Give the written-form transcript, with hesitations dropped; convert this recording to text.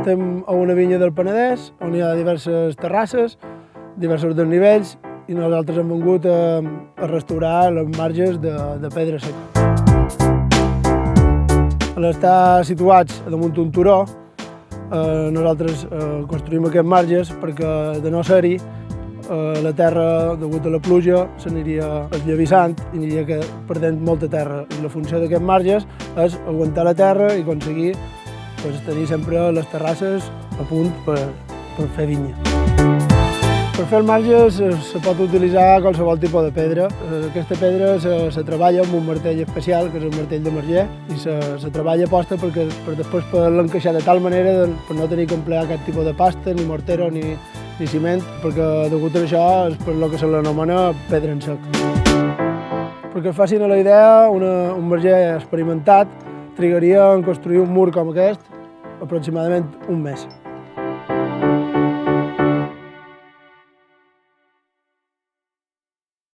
Estem a una vinya del Penedès, on hi ha diverses terrasses, diversos desnivells, i nosaltres hem vingut a restaurar les marges de pedra seca. A l'estar situats damunt un turó, nosaltres construïm aquests marges perquè, de no ser-hi, la terra, degut a la pluja, s'aniria esllavissant i aniria perdent molta terra. I la funció d'aquests marges és aguantar la terra i aconseguir tenir sempre les terrasses a punt per fer vinya. Per fer els marges se pot utilitzar qualsevol tipus de pedra. Aquesta pedra se treballa amb un martell especial, que és el martell de marger, i se treballa posta per després poder-la encaixar de tal manera per no tenir que emplear cap tipus de pasta, ni mortero, ni ciment, perquè degut a això és per el que se l'anomena pedra en sec. Perquè es facin a la idea, un marger experimentat trigaria en construir un mur com aquest aproximadament un mes.